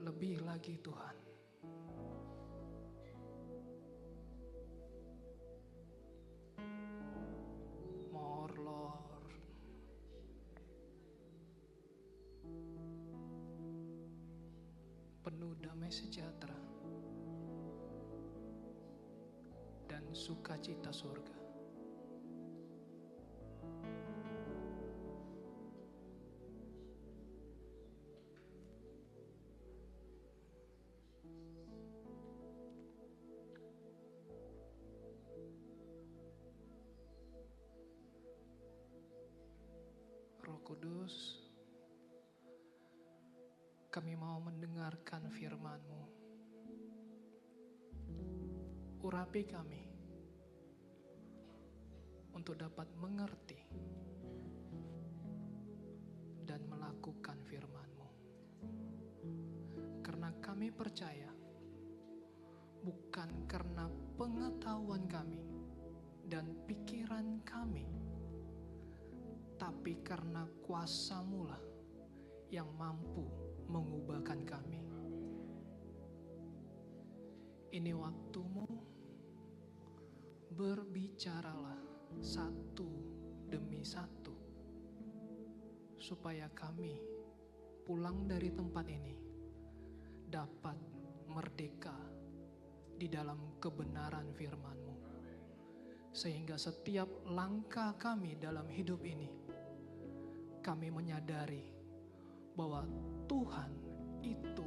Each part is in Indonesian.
lebih lagi Tuhan. More Lord. Penuh damai sejahtera dan sukacita surga. Roh Kudus, kami mau mendengarkan firman-Mu. Urapi kami untuk dapat mengerti dan melakukan firman-Mu. Karena kami percaya, bukan karena pengetahuan kami dan pikiran kami, tapi karena kuasa-Mu lah yang mampu mengubahkan kami. Ini waktu-Mu, berbicaralah satu demi satu, supaya kami pulang dari tempat ini dapat merdeka di dalam kebenaran firman-Mu. Sehingga setiap langkah kami dalam hidup ini, kami menyadari bahwa Tuhan itu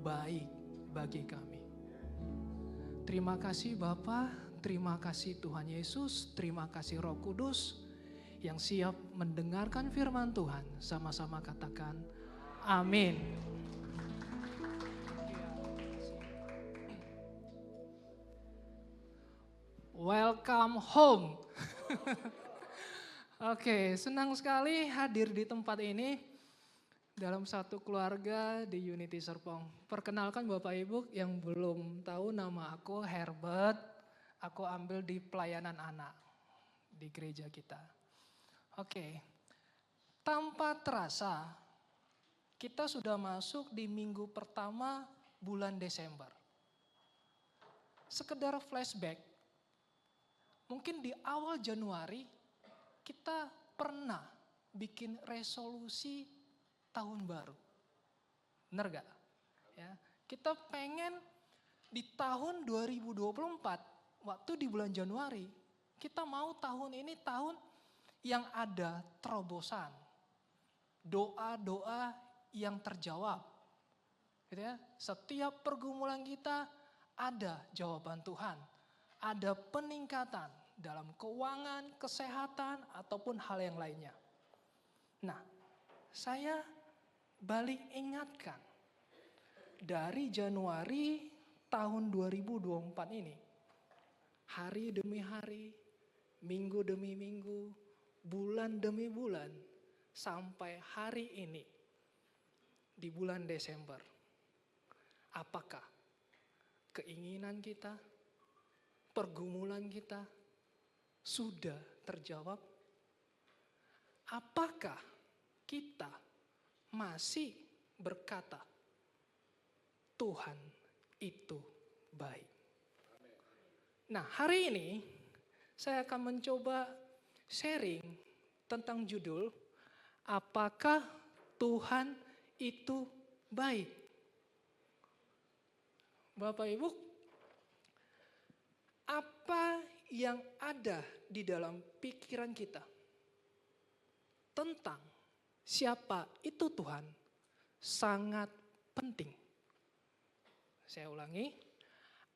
baik bagi kami. Terima kasih Bapa, terima kasih Tuhan Yesus, terima kasih Roh Kudus yang siap mendengarkan firman Tuhan. Sama-sama katakan amin. Welcome home. Oke, senang sekali hadir di tempat ini dalam satu keluarga di Unity Serpong. Perkenalkan Bapak Ibu yang belum tahu, nama aku Herbert. Aku ambil di pelayanan anak di gereja kita. Oke, tanpa terasa kita sudah masuk di minggu pertama bulan Desember. Sekedar flashback, mungkin di awal Januari kita pernah bikin resolusi tahun baru. Benar gak? Ya, kita pengen di tahun 2024, waktu di bulan Januari, kita mau tahun ini tahun yang ada terobosan. Doa-doa yang terjawab. Gitu ya. Setiap pergumulan kita ada jawaban Tuhan. Ada peningkatan dalam keuangan, kesehatan, ataupun hal yang lainnya. Nah, saya balik ingatkan, dari Januari tahun 2024 ini, hari demi hari, minggu demi minggu, bulan demi bulan, sampai hari ini, di bulan Desember, apakah keinginan kita, pergumulan kita, sudah terjawab? Apakah kita masih berkata, Tuhan itu baik? Nah, hari ini saya akan mencoba sharing tentang judul, apakah Tuhan itu baik? Bapak Ibu, apa yang ada di dalam pikiran kita tentang siapa itu Tuhan sangat penting. Saya ulangi,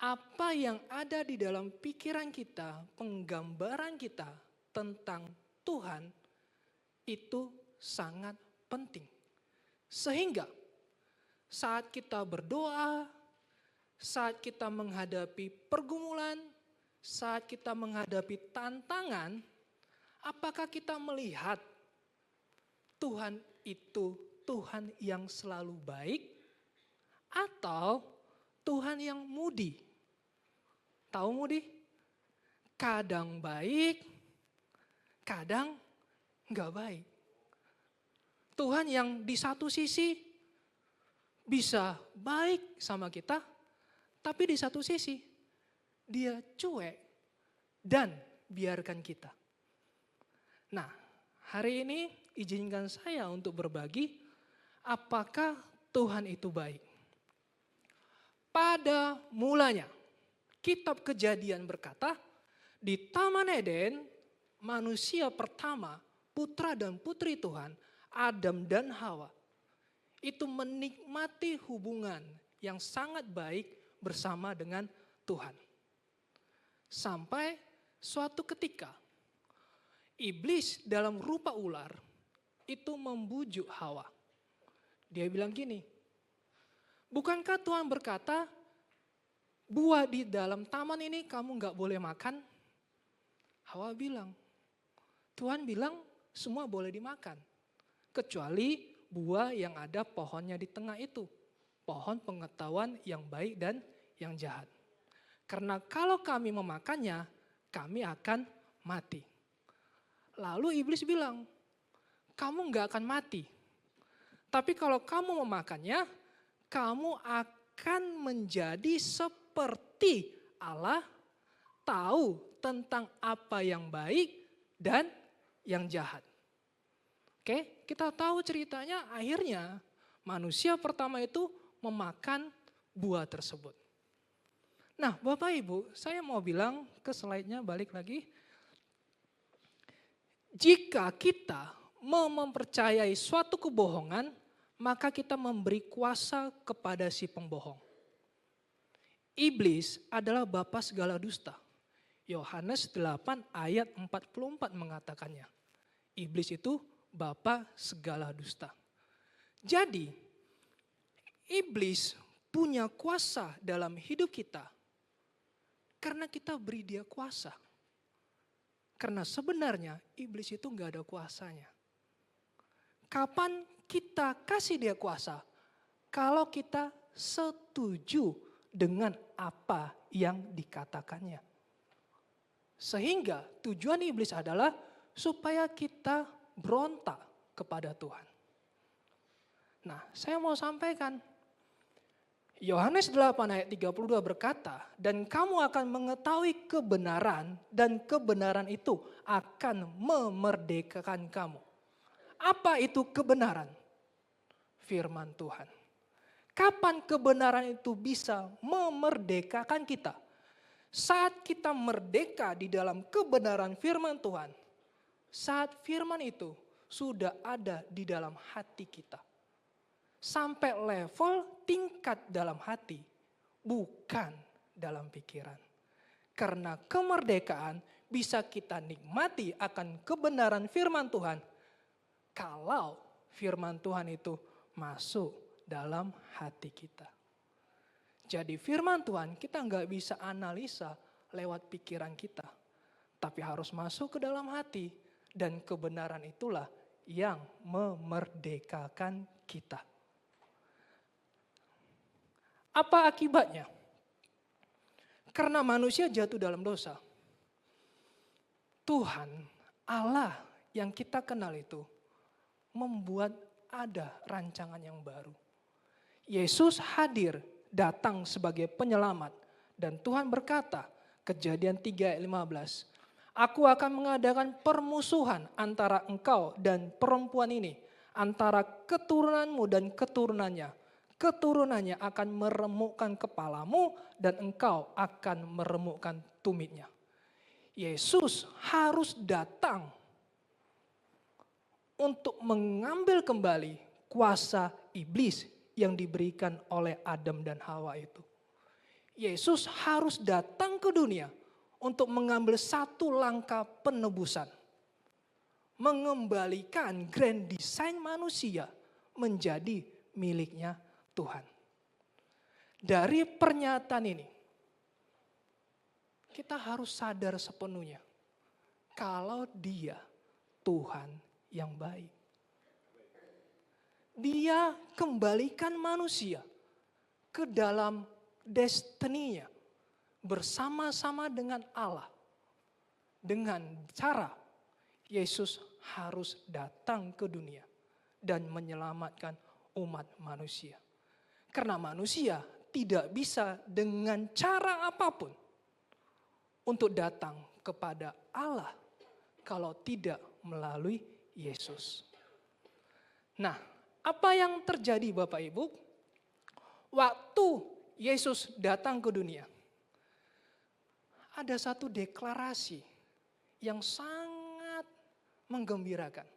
apa yang ada di dalam pikiran kita, penggambaran kita tentang Tuhan itu sangat penting. Sehingga saat kita berdoa, saat kita menghadapi pergumulan, saat kita menghadapi tantangan, apakah kita melihat Tuhan itu Tuhan yang selalu baik atau Tuhan yang mudi? Tahu mudi? Kadang baik, kadang enggak baik. Tuhan yang di satu sisi bisa baik sama kita, tapi di satu sisi dia cuek dan biarkan kita. Nah, hari ini izinkan saya untuk berbagi apakah Tuhan itu baik. Pada mulanya, kitab Kejadian berkata, di Taman Eden, manusia pertama, putra dan putri Tuhan, Adam dan Hawa, itu menikmati hubungan yang sangat baik bersama dengan Tuhan. Sampai suatu ketika, iblis dalam rupa ular itu membujuk Hawa. Dia bilang gini, bukankah Tuhan berkata, buah di dalam taman ini kamu gak boleh makan? Hawa bilang, Tuhan bilang semua boleh dimakan. Kecuali buah yang ada pohonnya di tengah itu. Pohon pengetahuan yang baik dan yang jahat. Karena kalau kami memakannya, kami akan mati. Lalu iblis bilang, kamu gak akan mati. Tapi kalau kamu memakannya, kamu akan menjadi seperti Allah, tahu tentang apa yang baik dan yang jahat. Oke, kita tahu ceritanya akhirnya manusia pertama itu memakan buah tersebut. Nah, Bapak Ibu, saya mau bilang ke slide-nya balik lagi. Jika kita mempercayai suatu kebohongan, maka kita memberi kuasa kepada si pembohong. Iblis adalah bapa segala dusta. Yohanes 8 ayat 44 mengatakannya. Iblis itu bapa segala dusta. Jadi, iblis punya kuasa dalam hidup kita karena kita beri dia kuasa. Karena sebenarnya iblis itu gak ada kuasanya. Kapan kita kasih dia kuasa? Kalau kita setuju dengan apa yang dikatakannya. Sehingga tujuan iblis adalah supaya kita berontak kepada Tuhan. Nah, saya mau sampaikan. Yohanes 8 ayat 32 berkata, dan kamu akan mengetahui kebenaran dan kebenaran itu akan memerdekakan kamu. Apa itu kebenaran? Firman Tuhan. Kapan kebenaran itu bisa memerdekakan kita? Saat kita merdeka di dalam kebenaran firman Tuhan. Saat firman itu sudah ada di dalam hati kita. Sampai level tingkat dalam hati, bukan dalam pikiran. Karena kemerdekaan bisa kita nikmati akan kebenaran firman Tuhan. Kalau firman Tuhan itu masuk dalam hati kita. Jadi firman Tuhan kita nggak bisa analisa lewat pikiran kita. Tapi harus masuk ke dalam hati. Dan kebenaran itulah yang memerdekakan kita. Apa akibatnya? Karena manusia jatuh dalam dosa. Tuhan, Allah yang kita kenal itu membuat ada rancangan yang baru. Yesus hadir, datang sebagai penyelamat. Dan Tuhan berkata, Kejadian 3 ayat 15, aku akan mengadakan permusuhan antara engkau dan perempuan ini, antara keturunanmu dan keturunannya. Keturunannya akan meremukkan kepalamu dan engkau akan meremukkan tumitnya. Yesus harus datang untuk mengambil kembali kuasa iblis yang diberikan oleh Adam dan Hawa itu. Yesus harus datang ke dunia untuk mengambil satu langkah penebusan. Mengembalikan grand design manusia menjadi miliknya Tuhan. Dari pernyataan ini, kita harus sadar sepenuhnya. Kalau dia Tuhan yang baik. Dia kembalikan manusia ke dalam destininya bersama-sama dengan Allah. Dengan cara Yesus harus datang ke dunia dan menyelamatkan umat manusia. Karena manusia tidak bisa dengan cara apapun untuk datang kepada Allah kalau tidak melalui Yesus. Nah, apa yang terjadi Bapak Ibu? Waktu Yesus datang ke dunia, ada satu deklarasi yang sangat menggembirakan.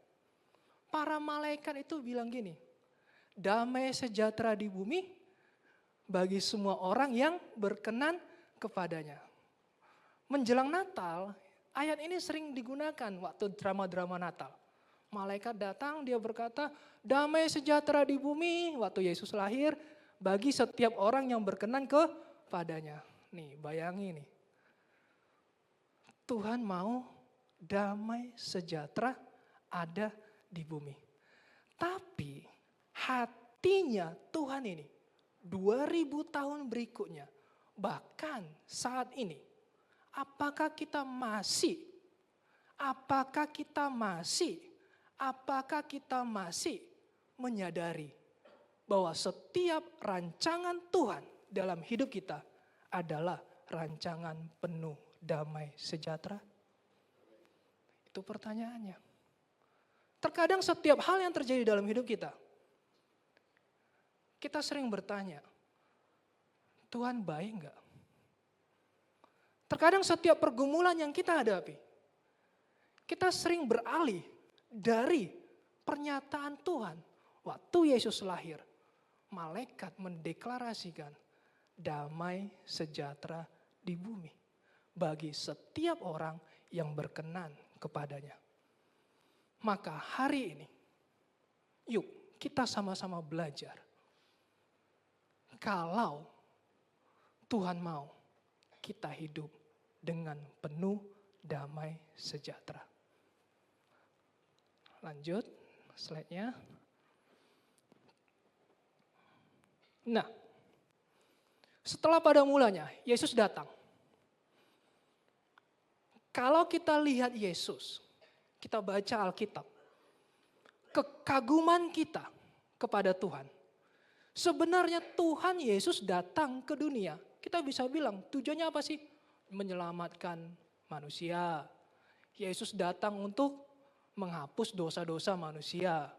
Para malaikat itu bilang gini, damai sejahtera di bumi bagi semua orang yang berkenan kepadanya. Menjelang Natal, ayat ini sering digunakan waktu drama-drama Natal. Malaikat datang, dia berkata, damai sejahtera di bumi waktu Yesus lahir bagi setiap orang yang berkenan kepadanya. Nih, bayangi nih. Tuhan mau damai sejahtera ada di bumi. Tapi hatinya Tuhan ini 2000 tahun berikutnya, bahkan saat ini, apakah kita masih menyadari bahwa setiap rancangan Tuhan dalam hidup kita adalah rancangan penuh damai sejahtera? Itu pertanyaannya. Terkadang setiap hal yang terjadi dalam hidup kita sering bertanya, Tuhan baik enggak? Terkadang setiap pergumulan yang kita hadapi, kita sering beralih dari pernyataan Tuhan. Waktu Yesus lahir, malaikat mendeklarasikan damai sejahtera di bumi bagi setiap orang yang berkenan kepadanya. Maka hari ini, yuk kita sama-sama belajar. Kalau Tuhan mau, kita hidup dengan penuh damai sejahtera. Lanjut slide-nya. Nah, setelah pada mulanya Yesus datang. Kalau kita lihat Yesus, kita baca Alkitab, kekaguman kita kepada Tuhan. Sebenarnya Tuhan Yesus datang ke dunia, kita bisa bilang tujuannya apa sih? Menyelamatkan manusia. Yesus datang untuk menghapus dosa-dosa manusia.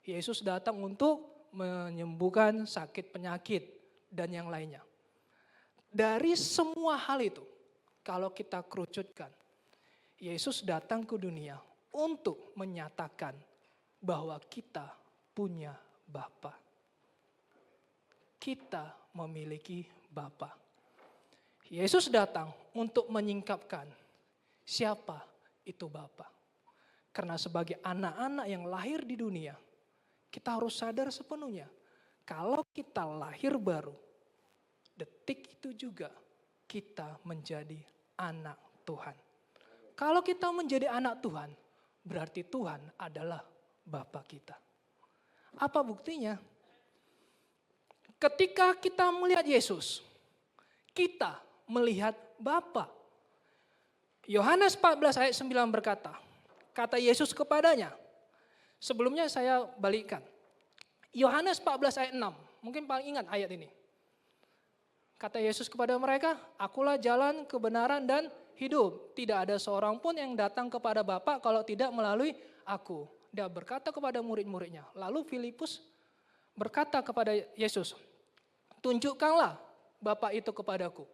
Yesus datang untuk menyembuhkan sakit penyakit dan yang lainnya. Dari semua hal itu, kalau kita kerucutkan, Yesus datang ke dunia untuk menyatakan bahwa kita punya Bapa. Kita memiliki Bapa. Yesus datang untuk menyingkapkan siapa itu Bapa. Karena sebagai anak-anak yang lahir di dunia, kita harus sadar sepenuhnya. Kalau kita lahir baru, detik itu juga kita menjadi anak Tuhan. Kalau kita menjadi anak Tuhan, berarti Tuhan adalah Bapa kita. Apa buktinya? Ketika kita melihat Yesus, kita melihat Bapa. Yohanes 14 ayat 9 berkata, kata Yesus kepadanya, sebelumnya saya balikkan. Yohanes 14 ayat 6, mungkin paling ingat ayat ini. Kata Yesus kepada mereka, akulah jalan, kebenaran, dan hidup. Tidak ada seorang pun yang datang kepada Bapa kalau tidak melalui aku. Dia berkata kepada murid-muridnya. Lalu Filipus berkata kepada Yesus, tunjukkanlah Bapa itu kepadaku.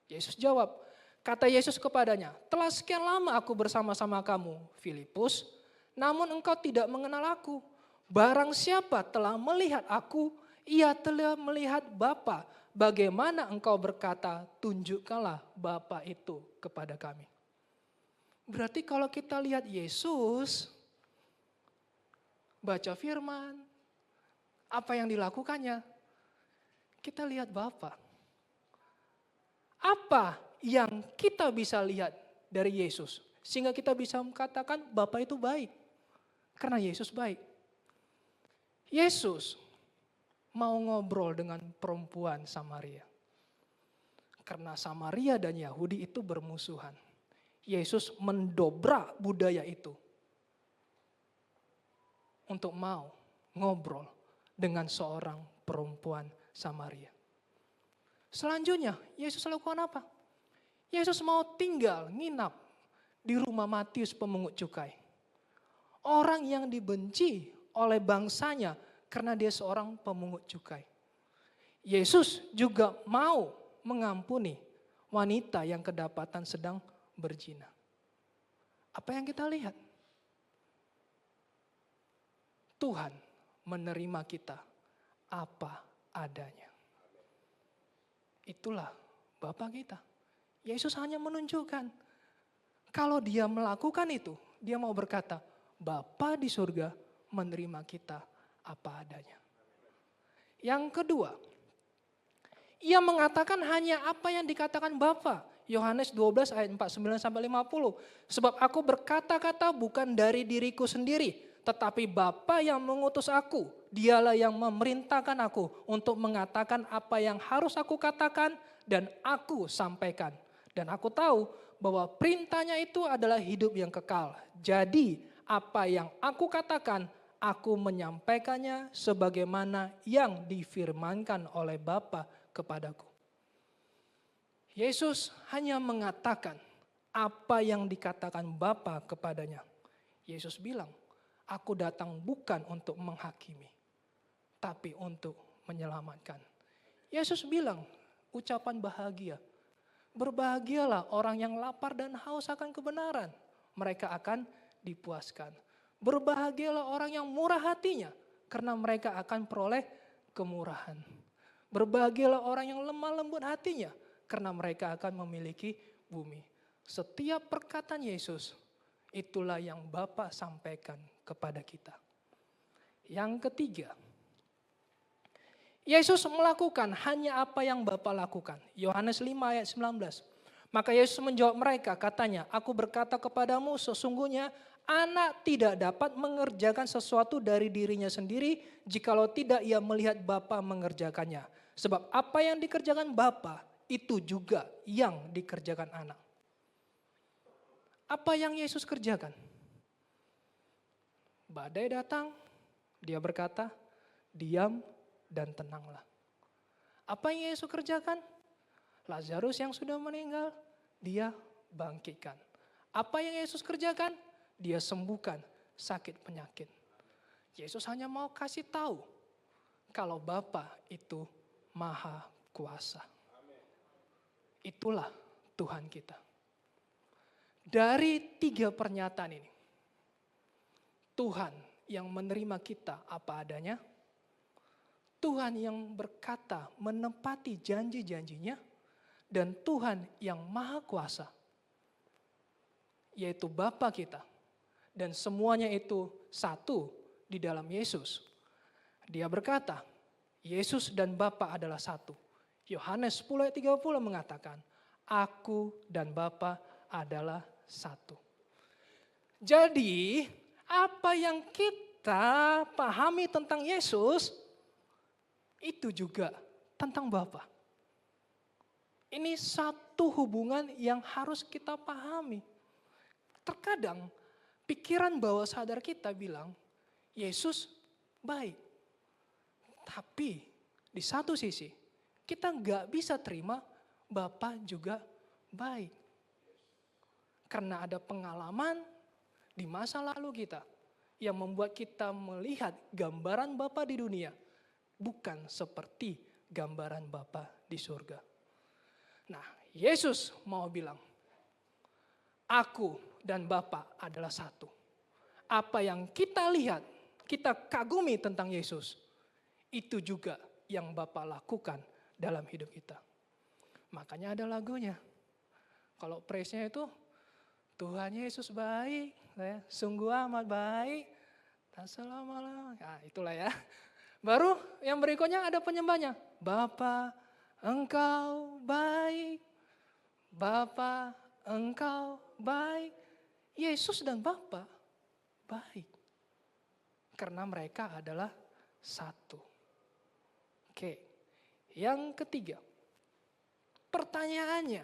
Yesus jawab, kata Yesus kepadanya, telah sekian lama aku bersama-sama kamu, Filipus, namun engkau tidak mengenal aku. Barang siapa telah melihat aku, ia telah melihat Bapa. Bagaimana engkau berkata, tunjukkanlah Bapa itu kepada kami. Berarti kalau kita lihat Yesus, baca firman, apa yang dilakukannya, kita lihat Bapa. Apa yang kita bisa lihat dari Yesus, sehingga kita bisa mengatakan Bapa itu baik, karena Yesus baik. Yesus mau ngobrol dengan perempuan Samaria. Karena Samaria dan Yahudi itu bermusuhan. Yesus mendobrak budaya itu. Untuk mau ngobrol dengan seorang perempuan Samaria. Selanjutnya, Yesus lakukan apa? Yesus mau tinggal, nginap di rumah Matius pemungut cukai. Orang yang dibenci oleh bangsanya karena dia seorang pemungut cukai. Yesus juga mau mengampuni wanita yang kedapatan sedang berzina. Apa yang kita lihat? Tuhan menerima kita apa adanya. Itulah Bapa kita. Yesus hanya menunjukkan kalau dia melakukan itu, dia mau berkata, Bapa di surga menerima kita apa adanya. Yang kedua, ia mengatakan hanya apa yang dikatakan Bapa. Yohanes 12 ayat 49 sampai 50. Sebab aku berkata-kata bukan dari diriku sendiri, tetapi Bapa yang mengutus aku. Dialah yang memerintahkan aku untuk mengatakan apa yang harus aku katakan dan aku sampaikan. Dan aku tahu bahwa perintahnya itu adalah hidup yang kekal. Jadi apa yang aku katakan, aku menyampaikannya sebagaimana yang difirmankan oleh Bapa kepadaku. Yesus hanya mengatakan apa yang dikatakan Bapa kepadanya. Yesus bilang, aku datang bukan untuk menghakimi, tapi untuk menyelamatkan. Yesus bilang, ucapan bahagia. Berbahagialah orang yang lapar dan haus akan kebenaran. Mereka akan dipuaskan. Berbahagialah orang yang murah hatinya, karena mereka akan peroleh kemurahan. Berbahagialah orang yang lemah lembut hatinya, karena mereka akan memiliki bumi. Setiap perkataan Yesus, itulah yang Bapa sampaikan kepada kita. Yang ketiga, Yesus melakukan hanya apa yang Bapa lakukan. Yohanes 5 ayat 19. Maka Yesus menjawab mereka, katanya, aku berkata kepadamu sesungguhnya anak tidak dapat mengerjakan sesuatu dari dirinya sendiri jikalau tidak ia melihat Bapa mengerjakannya. Sebab apa yang dikerjakan Bapa itu juga yang dikerjakan anak. Apa yang Yesus kerjakan? Badai datang, dia berkata, diam dan tenanglah. Apa yang Yesus kerjakan? Lazarus yang sudah meninggal, dia bangkitkan. Apa yang Yesus kerjakan? Dia sembuhkan sakit penyakit. Yesus hanya mau kasih tahu kalau Bapa itu maha kuasa. Itulah Tuhan kita. Dari 3 pernyataan ini, Tuhan yang menerima kita apa adanya, Tuhan yang berkata menepati janji-janjinya, dan Tuhan yang maha kuasa, yaitu Bapa kita. Dan semuanya itu satu di dalam Yesus. Dia berkata, Yesus dan Bapa adalah satu. Yohanes 10 ayat 30 mengatakan, aku dan Bapa adalah satu. Jadi, apa yang kita pahami tentang Yesus, itu juga tentang Bapa. Ini satu hubungan yang harus kita pahami. Terkadang, pikiran bawah sadar kita bilang, Yesus baik. Tapi, di satu sisi, kita nggak bisa terima Bapa juga baik. Karena ada pengalaman di masa lalu kita yang membuat kita melihat gambaran Bapa di dunia bukan seperti gambaran Bapa di surga. Nah, Yesus mau bilang, aku dan Bapa adalah satu. Apa yang kita lihat, kita kagumi tentang Yesus, itu juga yang Bapa lakukan dalam hidup kita. Makanya ada lagunya. Kalau praise-nya itu, Tuhan Yesus baik, sungguh amat baik, tak selama-lama. Nah, itulah ya. Baru yang berikutnya ada penyembahnya. Bapa, Engkau baik. Bapa, Engkau baik. Yesus dan Bapa baik. Karena mereka adalah satu. Oke. Yang ketiga, pertanyaannya,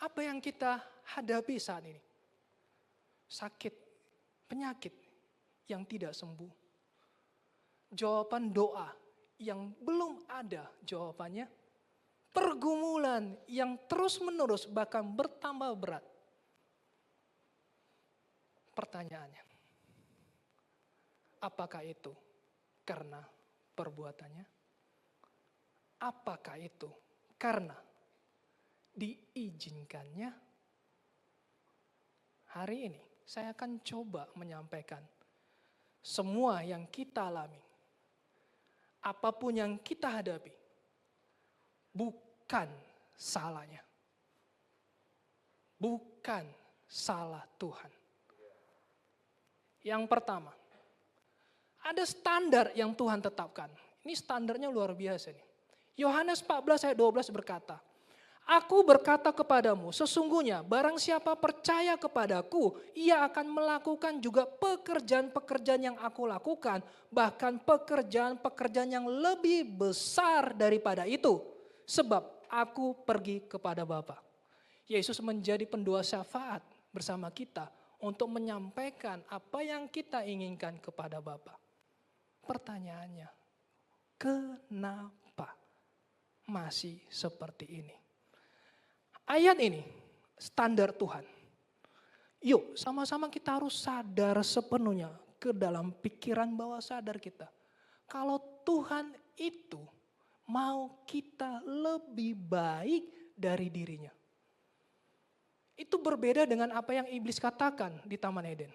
apa yang kita hadapi saat ini? Sakit, penyakit yang tidak sembuh. jawaban doa yang belum ada jawabannya, pergumulan yang terus-menerus bahkan bertambah berat. Pertanyaannya, apakah itu karena perbuatannya? Apakah itu karena diizinkannya? Hari ini saya akan coba menyampaikan semua yang kita alami, apapun yang kita hadapi, bukan salahnya. Bukan salah Tuhan. Yang pertama, ada standar yang Tuhan tetapkan. Ini standarnya luar biasa nih. Yohanes 14 ayat 12 berkata, Aku berkata kepadamu, sesungguhnya barang siapa percaya kepadaku, ia akan melakukan juga pekerjaan-pekerjaan yang aku lakukan, bahkan pekerjaan-pekerjaan yang lebih besar daripada itu, sebab aku pergi kepada Bapa. Yesus menjadi pendoa syafaat bersama kita untuk menyampaikan apa yang kita inginkan kepada Bapa. Pertanyaannya, kenapa masih seperti ini? Ayat ini standar Tuhan. Yuk sama-sama kita harus sadar sepenuhnya ke dalam pikiran bawah sadar kita. Kalau Tuhan itu mau kita lebih baik dari dirinya. Itu berbeda dengan apa yang iblis katakan di Taman Eden.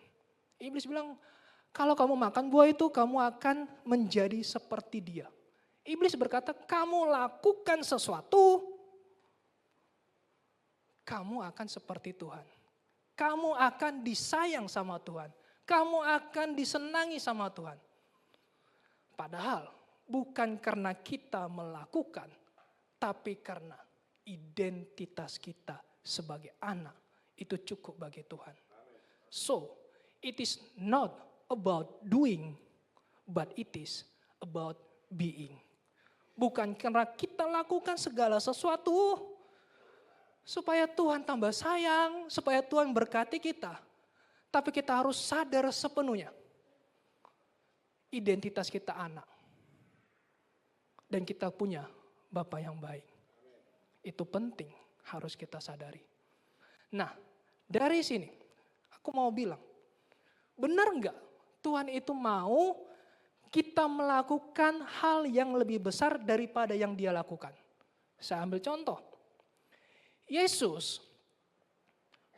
Iblis bilang, kalau kamu makan buah itu kamu akan menjadi seperti dia. Iblis berkata, kamu lakukan sesuatu, kamu akan seperti Tuhan. Kamu akan disayang sama Tuhan. Kamu akan disenangi sama Tuhan. Padahal bukan karena kita melakukan, tapi karena identitas kita sebagai anak itu cukup bagi Tuhan. So, it is not about doing, but it is about being. Bukan karena kita lakukan segala sesuatu supaya Tuhan tambah sayang, supaya Tuhan berkati kita. Tapi kita harus sadar sepenuhnya. Identitas kita anak. Dan kita punya Bapa yang baik. Itu penting, harus kita sadari. Nah, dari sini aku mau bilang, benar enggak Tuhan itu mau kita melakukan hal yang lebih besar daripada yang dia lakukan? Saya ambil contoh. Yesus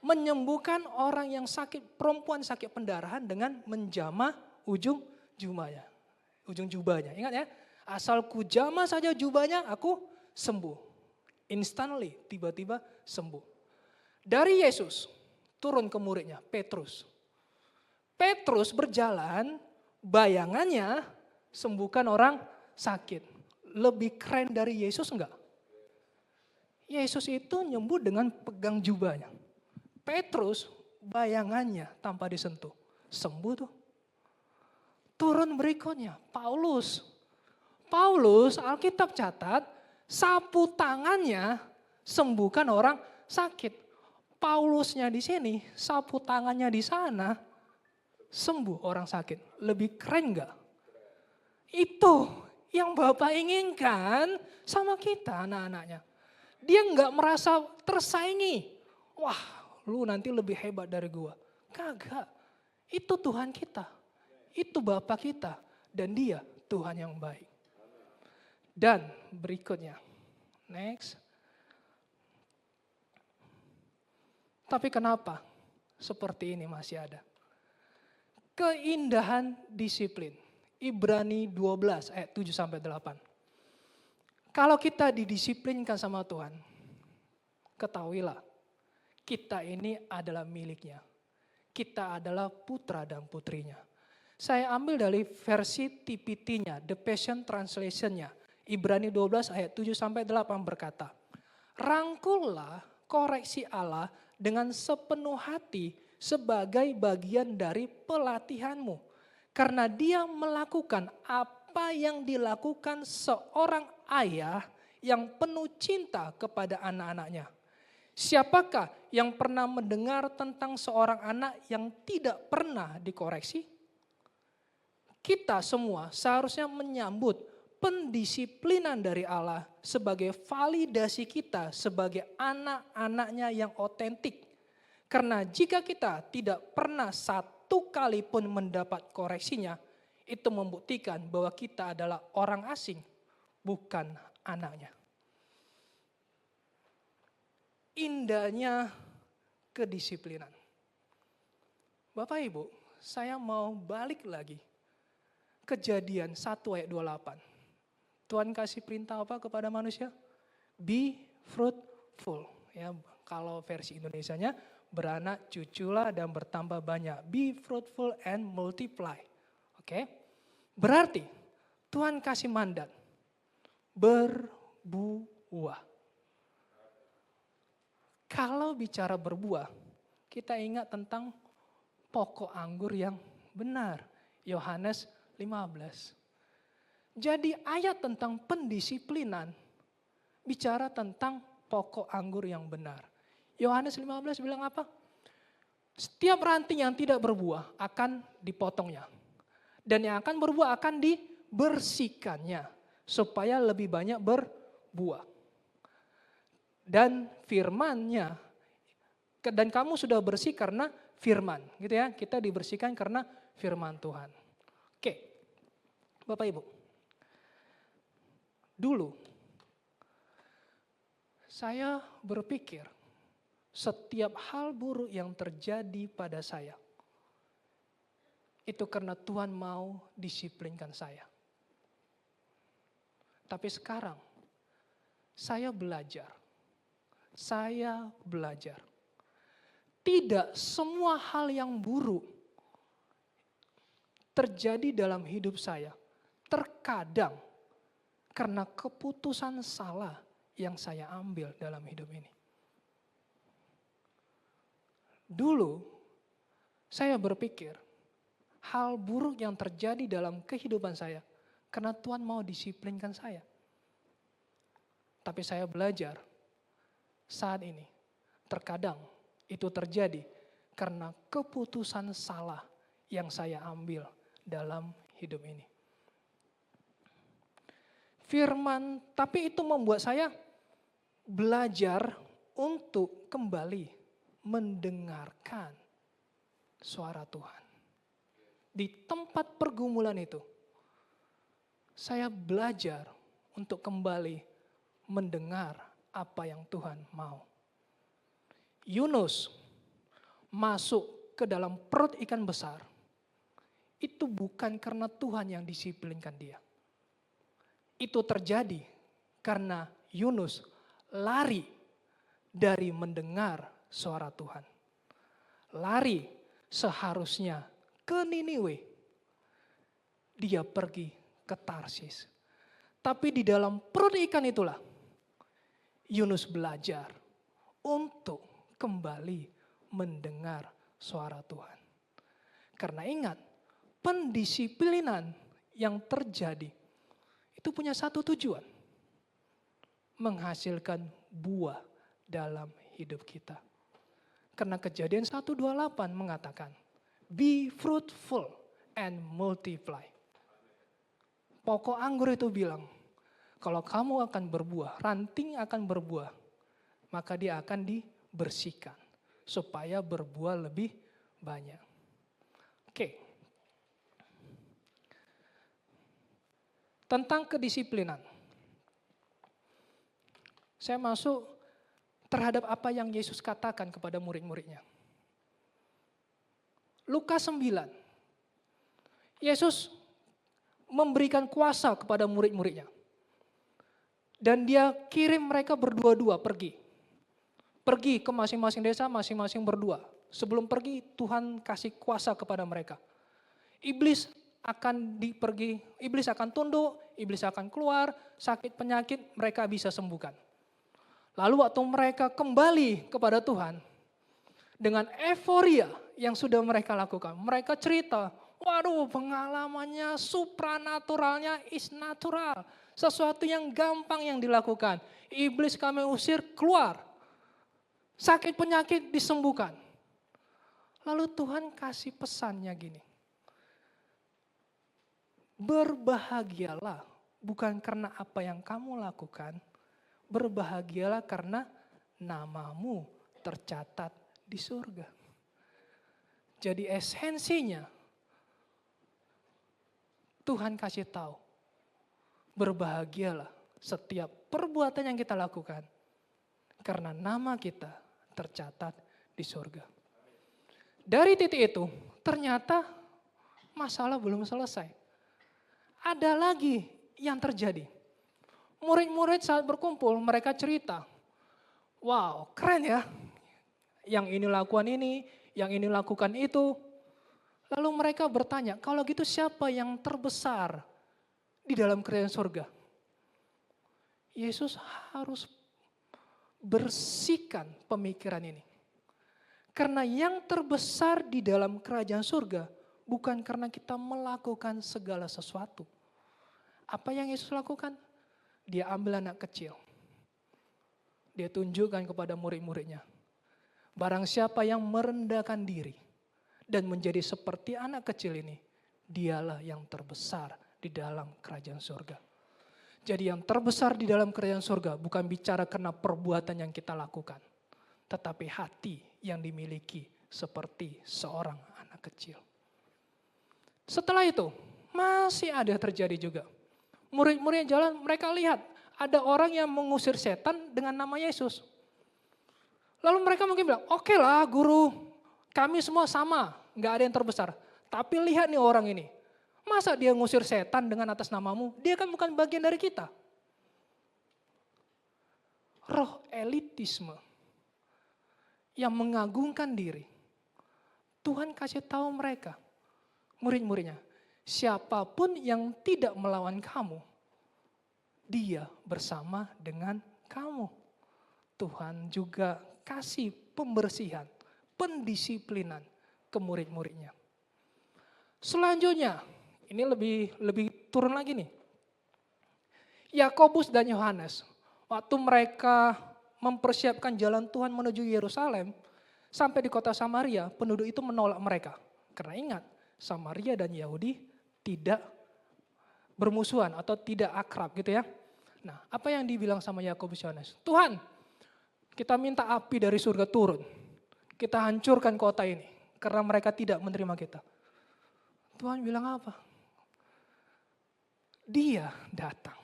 menyembuhkan orang yang sakit, perempuan sakit pendarahan dengan menjamah ujung jubahnya. Ujung jubahnya, ingat ya. Asal ku jamah saja jubahnya, aku sembuh. Instantly, tiba-tiba sembuh. Dari Yesus, turun ke muridnya, Petrus. Petrus berjalan, bayangannya sembuhkan orang sakit. Lebih keren dari Yesus enggak? Yesus itu nyembuh dengan pegang jubahnya. Petrus bayangannya tanpa disentuh. Sembuh tuh. Turun berikutnya, Paulus. Paulus, Alkitab catat, sapu tangannya sembuhkan orang sakit. Paulusnya di sini, sapu tangannya di sana, sembuh orang sakit. Lebih keren enggak? Itu yang Bapak inginkan sama kita anak-anaknya. Dia enggak merasa tersaingi. Wah, lu nanti lebih hebat dari gua. Kagak. Itu Tuhan kita. Itu Bapa kita. Dan dia Tuhan yang baik. Dan berikutnya. Next. Tapi kenapa seperti ini masih ada? Keindahan disiplin. Ibrani 12 ayat 7-8. Kalau kita didisiplinkan sama Tuhan, ketahuilah, kita ini adalah miliknya. Kita adalah putra dan putrinya. Saya ambil dari versi TPT-nya, The Passion Translation-nya. Ibrani 12 ayat 7-8 berkata, rangkullah koreksi Allah dengan sepenuh hati sebagai bagian dari pelatihanmu. Karena dia melakukan apa yang dilakukan seorang ayah yang penuh cinta kepada anak-anaknya. Siapakah yang pernah mendengar tentang seorang anak yang tidak pernah dikoreksi? kita semua seharusnya menyambut pendisiplinan dari Allah sebagai validasi kita sebagai anak-anaknya yang otentik. Karena jika kita tidak pernah satu kali pun mendapat koreksinya, itu membuktikan bahwa kita adalah orang asing, bukan anaknya. Indahnya kedisiplinan. Bapak Ibu, saya mau balik lagi. Kejadian 1 ayat 28. Tuhan kasih perintah apa kepada manusia? Be fruitful. Ya, kalau versi Indonesianya, beranak, cuculah dan bertambah banyak. Be fruitful and multiply. Oke? Berarti Tuhan kasih mandat. Berbuah. Kalau bicara berbuah, kita ingat tentang pokok anggur yang benar. Yohanes 15. Jadi ayat tentang pendisiplinan bicara tentang pokok anggur yang benar. Yohanes 15 bilang apa? Setiap ranting yang tidak berbuah akan dipotongnya. Dan yang akan berbuah akan dibersihkannya. Supaya lebih banyak berbuah. Dan firman-Nya. Dan kamu sudah bersih karena firman. Gitu ya, kita dibersihkan karena firman Tuhan. Oke, Bapak Ibu. Dulu, saya berpikir setiap hal buruk yang terjadi pada saya, itu karena Tuhan mau disiplinkan saya. Tapi sekarang, saya belajar. Tidak semua hal yang buruk terjadi dalam hidup saya. Terkadang karena keputusan salah yang saya ambil dalam hidup ini. Dulu saya berpikir hal buruk yang terjadi dalam kehidupan saya karena Tuhan mau disiplinkan saya. Tapi saya belajar saat ini terkadang itu terjadi karena keputusan salah yang saya ambil dalam hidup ini. Firman, tapi itu membuat saya belajar untuk kembali mendengarkan suara Tuhan. Di tempat pergumulan itu, saya belajar untuk kembali mendengar apa yang Tuhan mau. Yunus masuk ke dalam perut ikan besar. Itu bukan karena Tuhan yang disiplinkan dia. Itu terjadi karena Yunus lari dari mendengar suara Tuhan. Lari seharusnya ke Niniwe. Dia pergi ke Tarsis. Tapi di dalam perut ikan itulah Yunus belajar untuk kembali mendengar suara Tuhan. Karena ingat, pendisiplinan yang terjadi itu punya satu tujuan. Menghasilkan buah dalam hidup kita. Karena Kejadian 1:28 mengatakan, be fruitful and multiply. Pokok anggur itu bilang, kalau kamu akan berbuah, ranting akan berbuah, maka dia akan dibersihkan. Supaya berbuah lebih banyak. Oke. Tentang kedisiplinan. Saya masuk terhadap apa yang Yesus katakan kepada murid-muridnya. Lukas 9. Yesus memberikan kuasa kepada murid-muridnya. Dan dia kirim mereka berdua-dua pergi. Pergi ke masing-masing desa, masing-masing berdua. Sebelum pergi, Tuhan kasih kuasa kepada mereka. Iblis akan tunduk, iblis akan keluar, sakit penyakit mereka bisa sembuhkan. Lalu waktu mereka kembali kepada Tuhan, dengan euforia yang sudah mereka lakukan, mereka cerita, waduh pengalamannya supranaturalnya is natural. Sesuatu yang gampang yang dilakukan. Iblis kami usir keluar. Sakit penyakit disembuhkan. Lalu Tuhan kasih pesannya gini. Berbahagialah bukan karena apa yang kamu lakukan, berbahagialah karena namamu tercatat di surga. Jadi esensinya Tuhan kasih tahu, berbahagialah setiap perbuatan yang kita lakukan karena nama kita tercatat di surga. Dari titik itu ternyata masalah belum selesai. Ada lagi yang terjadi. Murid-murid saat berkumpul mereka cerita, wow keren ya, yang ini lakukan ini, yang ini lakukan itu. Lalu mereka bertanya, kalau gitu siapa yang terbesar di dalam kerajaan surga? Yesus harus bersihkan pemikiran ini. Karena yang terbesar di dalam kerajaan surga bukan karena kita melakukan segala sesuatu. Apa yang Yesus lakukan? Dia ambil anak kecil. Dia tunjukkan kepada murid-muridnya. Barang siapa yang merendahkan diri dan menjadi seperti anak kecil ini, dialah yang terbesar di dalam kerajaan surga. Jadi yang terbesar di dalam kerajaan surga bukan bicara karena perbuatan yang kita lakukan, tetapi hati yang dimiliki seperti seorang anak kecil. Setelah itu masih ada terjadi juga. Murid-murid yang jalan mereka lihat ada orang yang mengusir setan dengan nama Yesus. Lalu mereka mungkin bilang, oke lah guru, kami semua sama, gak ada yang terbesar. Tapi lihat nih orang ini, masa dia ngusir setan dengan atas namamu? Dia kan bukan bagian dari kita. Roh elitisme yang mengagungkan diri. Tuhan kasih tahu mereka, murid-muridnya, siapapun yang tidak melawan kamu, dia bersama dengan kamu. Tuhan juga kasih pembersihan, pendisiplinan ke murid-muridnya. Selanjutnya, ini lebih turun lagi nih. Yakobus dan Yohanes, waktu mereka mempersiapkan jalan Tuhan menuju Yerusalem, sampai di kota Samaria, penduduk itu menolak mereka. Karena ingat, Samaria dan Yahudi tidak bermusuhan atau tidak akrab gitu ya. Nah, apa yang dibilang sama Yakobus Yohanes? Tuhan, kita minta api dari surga turun. Kita hancurkan kota ini karena mereka tidak menerima kita. Tuhan bilang apa? Dia datang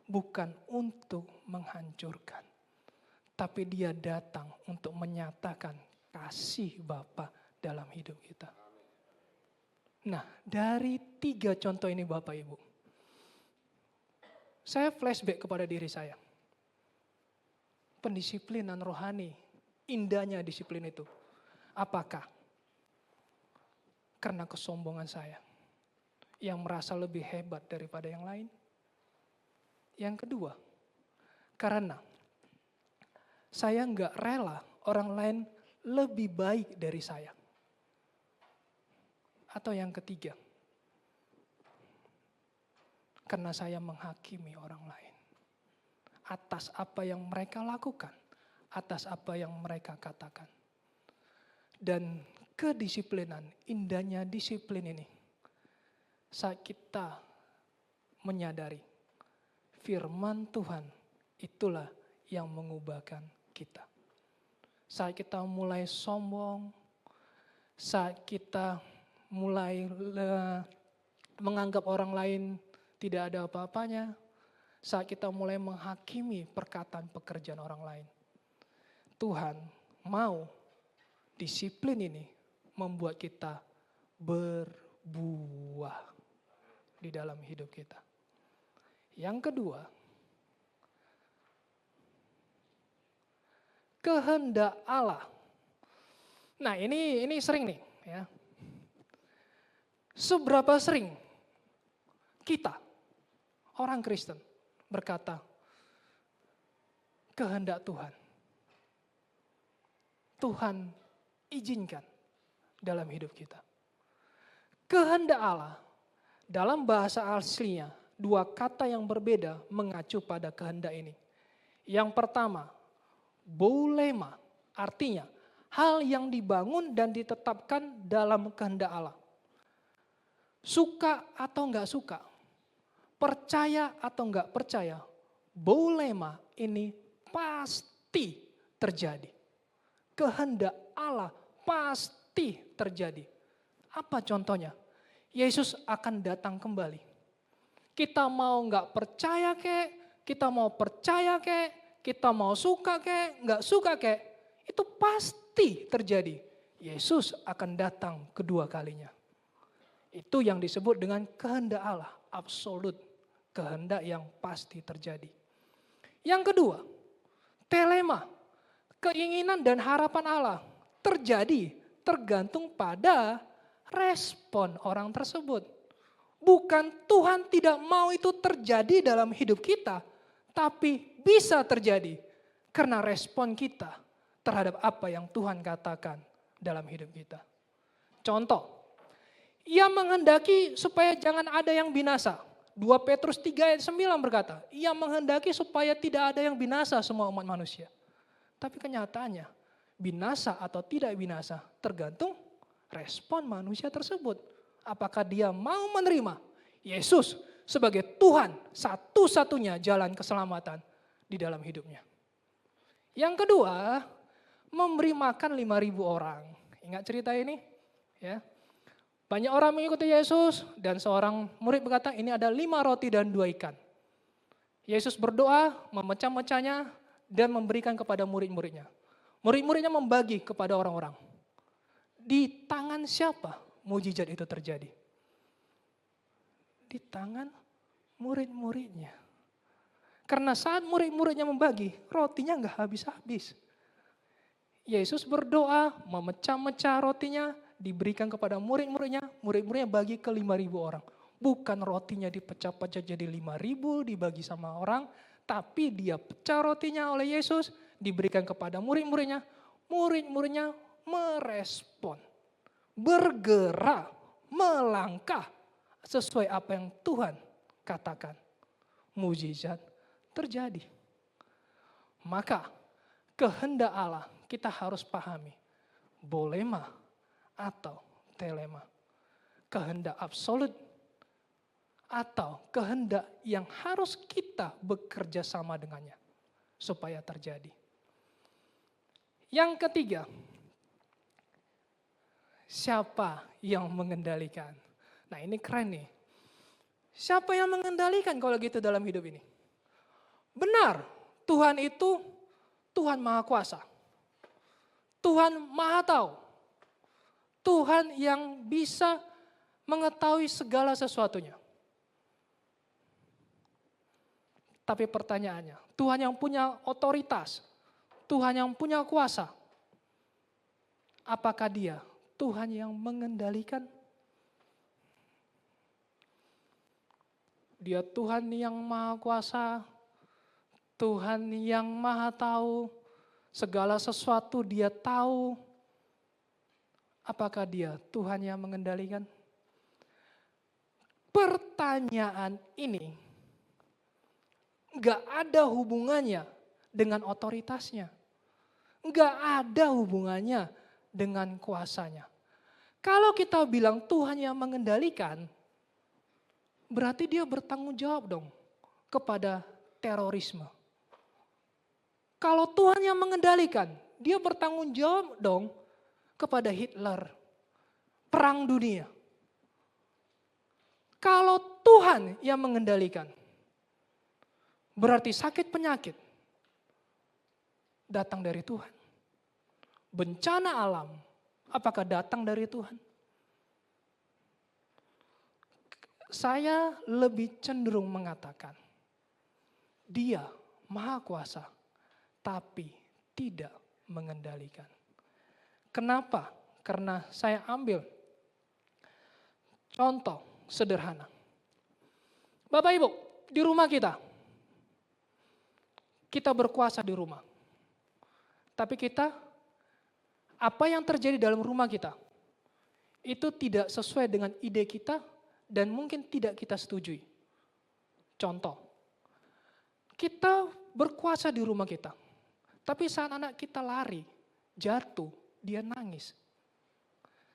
bukan untuk menghancurkan, tapi dia datang untuk menyatakan kasih Bapa dalam hidup kita. Nah, dari 3 contoh ini Bapak Ibu, saya flashback kepada diri saya. Pendisiplinan rohani, indahnya disiplin itu. Apakah karena kesombongan saya yang merasa lebih hebat daripada yang lain? Yang kedua, karena saya nggak rela orang lain lebih baik dari saya. Atau yang ketiga, karena saya menghakimi orang lain atas apa yang mereka lakukan, atas apa yang mereka katakan. Dan kedisiplinan, indahnya disiplin ini, saat kita menyadari firman Tuhan itulah yang mengubahkan kita. Saat kita mulai sombong, saat kita mulai menganggap orang lain tidak ada apa-apanya, saat kita mulai menghakimi perkataan pekerjaan orang lain. Tuhan mau disiplin ini membuat kita berbuah di dalam hidup kita. Yang kedua, kehendak Allah. Nah, ini sering nih ya. Seberapa sering kita orang Kristen berkata kehendak Tuhan. Tuhan izinkan dalam hidup kita. Kehendak Allah dalam bahasa aslinya 2 kata yang berbeda mengacu pada kehendak ini. Yang pertama, boulema, artinya hal yang dibangun dan ditetapkan dalam kehendak Allah. Suka atau enggak suka, percaya atau enggak percaya, bolema ini pasti terjadi. Kehendak Allah pasti terjadi. Apa contohnya? Yesus akan datang kembali. Kita mau enggak percaya kek, kita mau percaya kek, kita mau suka kek, enggak suka kek, itu pasti terjadi. Yesus akan datang kedua kalinya. Itu yang disebut dengan kehendak Allah, absolut. Kehendak yang pasti terjadi. Yang kedua, telema, keinginan dan harapan Allah terjadi tergantung pada respon orang tersebut. Bukan Tuhan tidak mau itu terjadi dalam hidup kita, tapi bisa terjadi karena respon kita terhadap apa yang Tuhan katakan dalam hidup kita. Contoh, Ia menghendaki supaya jangan ada yang binasa. 2 Petrus 3 ayat 9 berkata, Ia menghendaki supaya tidak ada yang binasa semua umat manusia. Tapi kenyataannya, binasa atau tidak binasa tergantung respon manusia tersebut. Apakah dia mau menerima Yesus sebagai Tuhan satu-satunya jalan keselamatan di dalam hidupnya. Yang kedua, memberi makan 5.000 orang. Ingat cerita ini? Ya. Banyak orang mengikuti Yesus dan seorang murid berkata, ini ada 5 roti dan 2 ikan. Yesus berdoa, memecah-mecahnya dan memberikan kepada murid-muridnya. Murid-muridnya membagi kepada orang-orang. Di tangan siapa mujizat itu terjadi? Di tangan murid-muridnya. Karena saat murid-muridnya membagi, rotinya enggak habis-habis. Yesus berdoa, memecah-mecah rotinya, diberikan kepada murid-muridnya, murid-muridnya bagi ke 5.000 orang. Bukan rotinya dipecah-pecah jadi 5.000 dibagi sama orang, tapi dia pecah rotinya oleh Yesus, diberikan kepada murid-muridnya, murid-muridnya merespon, bergerak, melangkah sesuai apa yang Tuhan katakan. Mujizat terjadi. Maka kehendak Allah kita harus pahami, bolema atau telema. Kehendak absolut atau kehendak yang harus kita bekerja sama dengannya supaya terjadi. Yang ketiga, siapa yang mengendalikan? Nah ini keren nih. Siapa yang mengendalikan kalau gitu dalam hidup ini? Benar, Tuhan itu Tuhan Maha Kuasa. Tuhan Maha Tahu. Tuhan yang bisa mengetahui segala sesuatunya. Tapi pertanyaannya, Tuhan yang punya otoritas, Tuhan yang punya kuasa, apakah Dia Tuhan yang mengendalikan? Dia Tuhan yang Maha Kuasa, Tuhan yang Maha Tahu, segala sesuatu Dia tahu. Apakah Dia Tuhan yang mengendalikan? Pertanyaan ini enggak ada hubungannya dengan otoritasnya. Enggak ada hubungannya dengan kuasanya. Kalau kita bilang Tuhan yang mengendalikan, berarti Dia bertanggung jawab dong kepada terorisme. Kalau Tuhan yang mengendalikan, Dia bertanggung jawab dong kepada Hitler, perang dunia. Kalau Tuhan yang mengendalikan, berarti sakit penyakit datang dari Tuhan. Bencana alam, apakah datang dari Tuhan? Saya lebih cenderung mengatakan, Dia Maha Kuasa, tapi tidak mengendalikan. Kenapa? Karena saya ambil contoh sederhana. Bapak Ibu, di rumah kita berkuasa di rumah. Tapi apa yang terjadi dalam rumah kita, itu tidak sesuai dengan ide kita dan mungkin tidak kita setujui. Contoh, kita berkuasa di rumah kita, tapi saat anak kita lari, jatuh, dia nangis.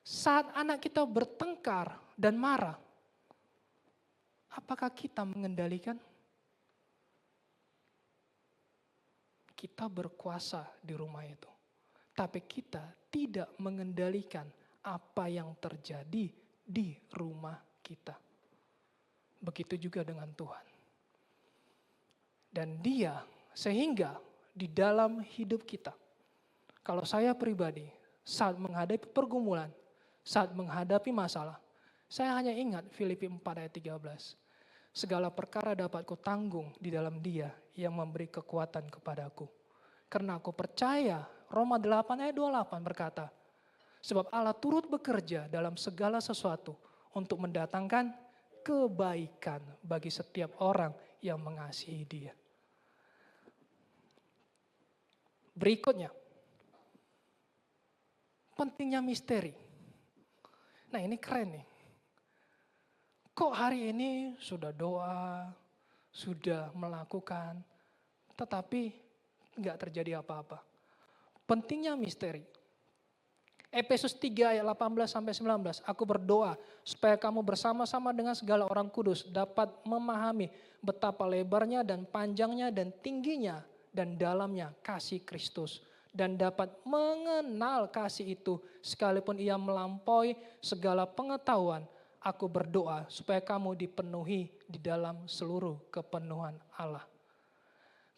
Saat anak kita bertengkar dan marah, apakah kita mengendalikan? Kita berkuasa di rumah itu. Tapi kita tidak mengendalikan apa yang terjadi di rumah kita. Begitu juga dengan Tuhan. Dan Dia sehingga di dalam hidup kita, kalau saya pribadi saat menghadapi pergumulan, saat menghadapi masalah, saya hanya ingat Filipi 4 ayat 13. Segala perkara dapat kutanggung di dalam Dia yang memberi kekuatan kepadaku. Karena aku percaya, Roma 8 ayat 28 berkata, sebab Allah turut bekerja dalam segala sesuatu untuk mendatangkan kebaikan bagi setiap orang yang mengasihi Dia. Berikutnya, pentingnya misteri. Nah ini keren nih. Kok hari ini sudah doa, sudah melakukan, tetapi nggak terjadi apa-apa. Pentingnya misteri. Efesus 3 ayat 18-19, aku berdoa supaya kamu bersama-sama dengan segala orang kudus dapat memahami betapa lebarnya dan panjangnya dan tingginya dan dalamnya kasih Kristus. Dan dapat mengenal kasih itu sekalipun ia melampaui segala pengetahuan. Aku berdoa supaya kamu dipenuhi di dalam seluruh kepenuhan Allah.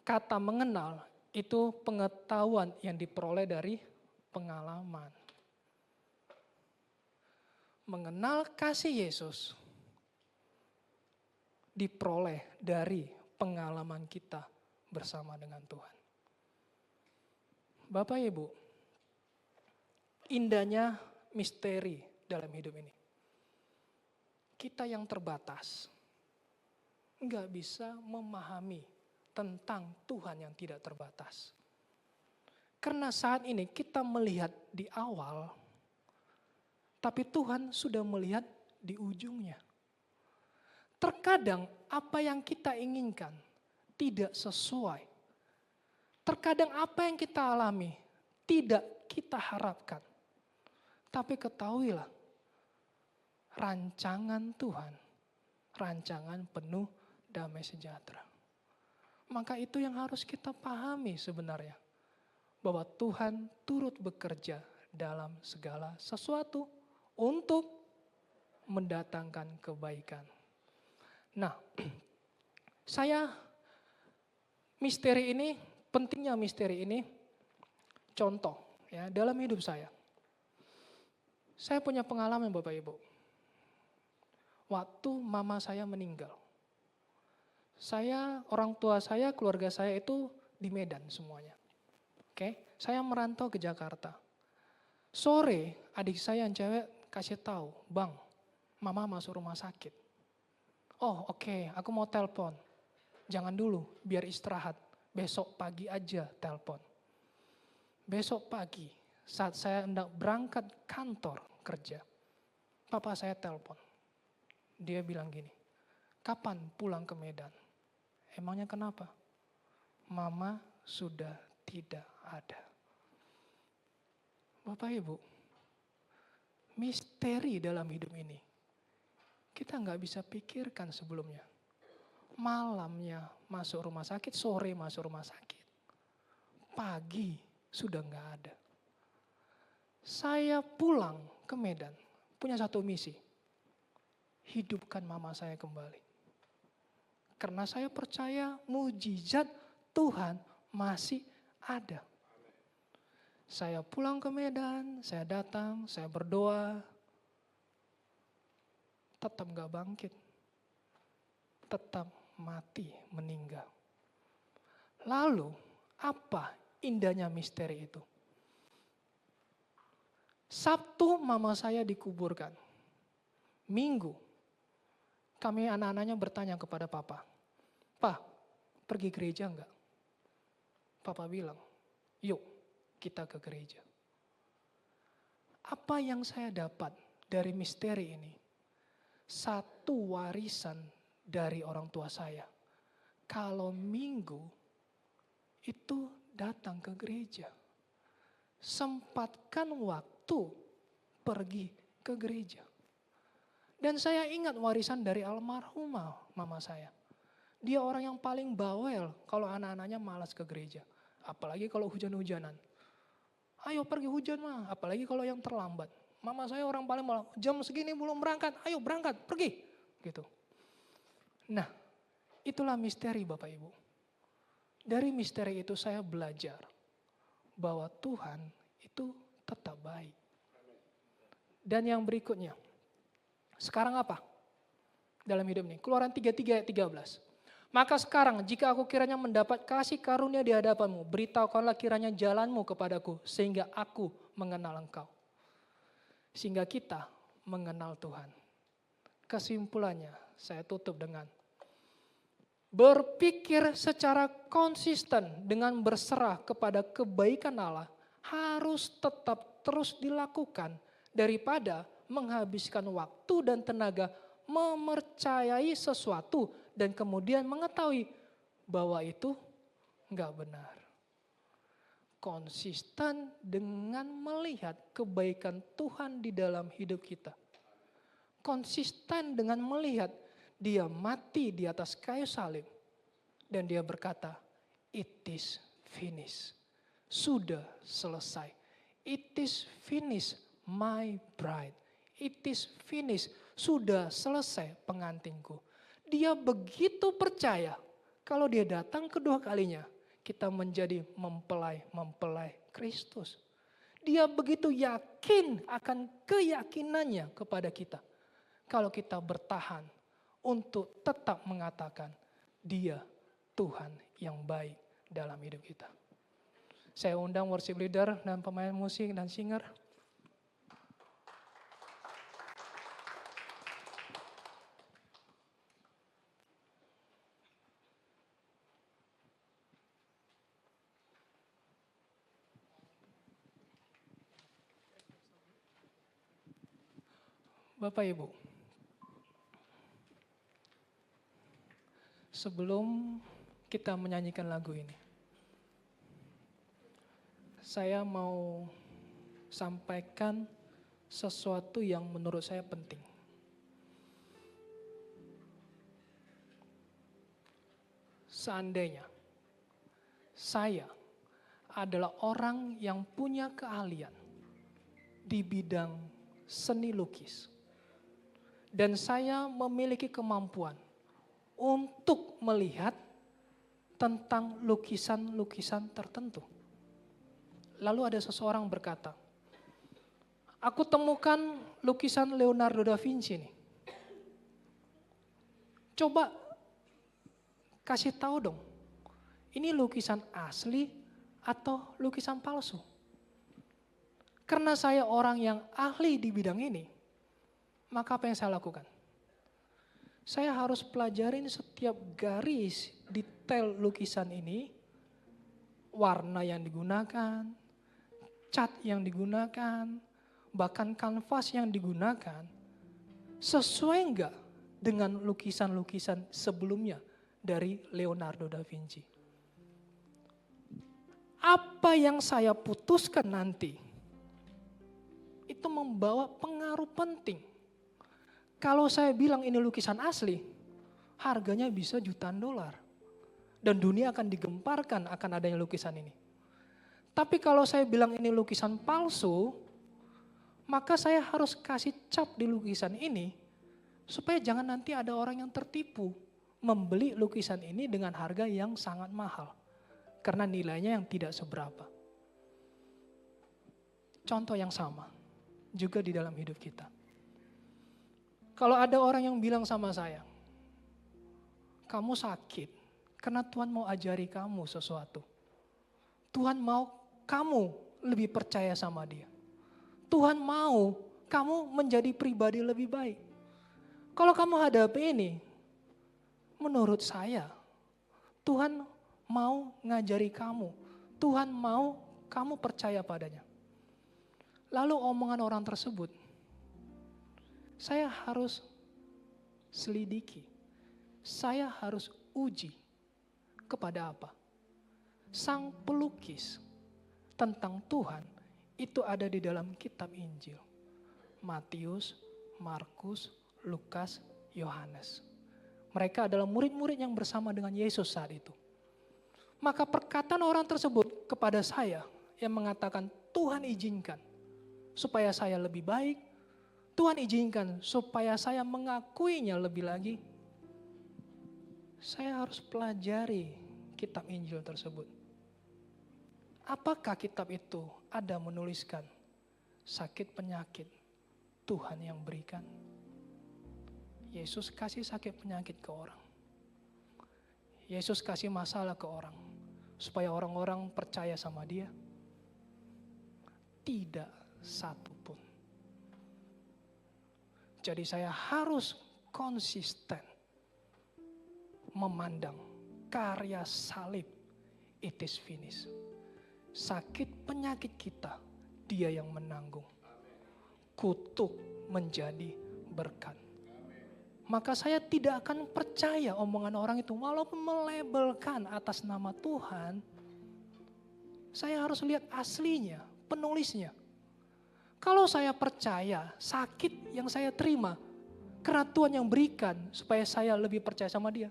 Kata mengenal itu pengetahuan yang diperoleh dari pengalaman. Mengenal kasih Yesus diperoleh dari pengalaman kita bersama dengan Tuhan. Bapak Ibu, indahnya misteri dalam hidup ini. Kita yang terbatas, nggak bisa memahami tentang Tuhan yang tidak terbatas. Karena saat ini kita melihat di awal, tapi Tuhan sudah melihat di ujungnya. Terkadang apa yang kita inginkan tidak sesuai. Terkadang apa yang kita alami tidak kita harapkan. Tapi ketahuilah, rancangan Tuhan, rancangan penuh damai sejahtera. Maka itu yang harus kita pahami sebenarnya. Bahwa Tuhan turut bekerja dalam segala sesuatu untuk mendatangkan kebaikan. Nah, pentingnya misteri ini, contoh ya dalam hidup saya. Saya punya pengalaman Bapak Ibu. Waktu mama saya meninggal. Orang tua saya, keluarga saya itu di Medan semuanya. Oke, saya merantau ke Jakarta. Sore adik saya yang cewek kasih tahu, "Bang, mama masuk rumah sakit." "Oh, oke, aku mau telepon." "Jangan dulu, biar istirahat. Besok pagi aja telepon." Besok pagi saat saya hendak berangkat kantor kerja, papa saya telepon. Dia bilang gini, "Kapan pulang ke Medan?" "Emangnya kenapa?" "Mama sudah tidak ada." Bapak Ibu, misteri dalam hidup ini kita nggak bisa pikirkan sebelumnya. Malamnya masuk rumah sakit, sore masuk rumah sakit, pagi sudah nggak ada. Saya pulang ke Medan punya satu misi, hidupkan mama saya kembali. Karena saya percaya mujizat Tuhan masih ada. Saya pulang ke Medan, saya datang, saya berdoa, tetap gak bangkit. Tetap mati, meninggal. Lalu, apa indahnya misteri itu? Sabtu mama saya dikuburkan. Minggu, kami anak-anaknya bertanya kepada papa, "Pak, pergi gereja enggak?" Papa bilang, "Yuk kita ke gereja." Apa yang saya dapat dari misteri ini? Satu warisan dari orang tua saya. Kalau minggu itu datang ke gereja. Sempatkan waktu pergi ke gereja. Dan saya ingat warisan dari almarhumah mama saya. Dia orang yang paling bawel kalau anak-anaknya malas ke gereja. Apalagi kalau hujan-hujanan. Ayo pergi hujan mah, apalagi kalau yang terlambat. Mama saya orang paling malam, jam segini belum berangkat, ayo berangkat, pergi. Gitu. Nah, itulah misteri Bapak Ibu. Dari misteri itu saya belajar bahwa Tuhan itu tetap baik. Dan yang berikutnya, sekarang apa? Dalam hidup ini, Keluaran 33 ayat 13. Maka sekarang jika aku kiranya mendapat kasih karunia di hadapanmu, beritahukanlah kiranya jalanmu kepadaku, sehingga aku mengenal engkau. Sehingga kita mengenal Tuhan. Kesimpulannya, saya tutup dengan berpikir secara konsisten dengan berserah kepada kebaikan Allah harus tetap terus dilakukan daripada menghabiskan waktu dan tenaga mempercayai sesuatu dan kemudian mengetahui bahwa itu enggak benar. Konsisten dengan melihat kebaikan Tuhan di dalam hidup kita. Konsisten dengan melihat dia mati di atas kayu salib. Dan dia berkata, it is finished. Sudah selesai. It is finished, my bride. It is finished. Sudah selesai pengantinku. Dia begitu percaya kalau dia datang kedua kalinya. Kita menjadi mempelai Kristus. Dia begitu yakin akan keyakinannya kepada kita. Kalau kita bertahan untuk tetap mengatakan dia Tuhan yang baik dalam hidup kita. Saya undang worship leader dan pemain musik dan singer. Bapak Ibu, sebelum kita menyanyikan lagu ini, saya mau sampaikan sesuatu yang menurut saya penting. Seandainya saya adalah orang yang punya keahlian di bidang seni lukis, dan saya memiliki kemampuan untuk melihat tentang lukisan-lukisan tertentu. Lalu ada seseorang berkata, aku temukan lukisan Leonardo da Vinci nih. Coba kasih tahu dong, ini lukisan asli atau lukisan palsu? Karena saya orang yang ahli di bidang ini, maka apa yang saya lakukan? Saya harus pelajarin setiap garis detail lukisan ini, warna yang digunakan, cat yang digunakan, bahkan kanvas yang digunakan, sesuai enggak dengan lukisan-lukisan sebelumnya dari Leonardo da Vinci. Apa yang saya putuskan nanti, itu membawa pengaruh penting. Kalau saya bilang ini lukisan asli, harganya bisa jutaan dolar. Dan dunia akan digemparkan akan adanya lukisan ini. Tapi kalau saya bilang ini lukisan palsu, maka saya harus kasih cap di lukisan ini, supaya jangan nanti ada orang yang tertipu membeli lukisan ini dengan harga yang sangat mahal. Karena nilainya yang tidak seberapa. Contoh yang sama, juga di dalam hidup kita. Kalau ada orang yang bilang sama saya, kamu sakit karena Tuhan mau ajari kamu sesuatu. Tuhan mau kamu lebih percaya sama Dia. Tuhan mau kamu menjadi pribadi lebih baik. Kalau kamu hadapi ini, menurut saya, Tuhan mau ngajari kamu. Tuhan mau kamu percaya padanya. Lalu omongan orang tersebut, saya harus selidiki. Saya harus uji kepada apa? Sang pelukis tentang Tuhan itu ada di dalam kitab Injil. Matius, Markus, Lukas, Yohanes. Mereka adalah murid-murid yang bersama dengan Yesus saat itu. Maka perkataan orang tersebut kepada saya yang mengatakan, Tuhan izinkan supaya saya lebih baik, Tuhan izinkan supaya saya mengakuinya lebih lagi. Saya harus pelajari kitab Injil tersebut. Apakah kitab itu ada menuliskan sakit penyakit Tuhan yang berikan? Yesus kasih sakit penyakit ke orang. Yesus kasih masalah ke orang supaya orang-orang percaya sama dia. Tidak satu pun. Jadi saya harus konsisten memandang karya salib, it is finished. Sakit penyakit kita, dia yang menanggung. Kutuk menjadi berkat. Maka saya tidak akan percaya omongan orang itu, walaupun melabelkan atas nama Tuhan, saya harus lihat aslinya, penulisnya. Kalau saya percaya sakit yang saya terima, karena Tuhan yang berikan supaya saya lebih percaya sama dia,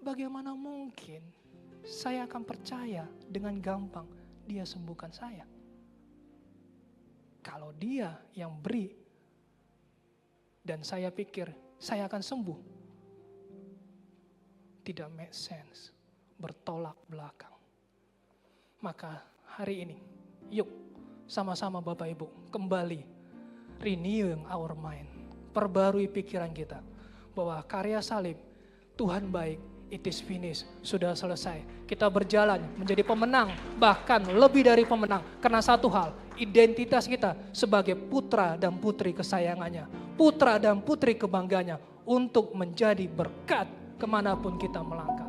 bagaimana mungkin saya akan percaya dengan gampang dia sembuhkan saya? Kalau dia yang beri dan saya pikir saya akan sembuh, tidak make sense, bertolak belakang. Maka hari ini, yuk sama-sama Bapak Ibu kembali renewing our mind, perbarui pikiran kita bahwa karya salib, Tuhan baik, it is finished, sudah selesai. Kita berjalan menjadi pemenang, bahkan lebih dari pemenang. Karena satu hal, identitas kita sebagai putra dan putri kesayangannya, putra dan putri kebanggaannya, untuk menjadi berkat kemanapun kita melangkah.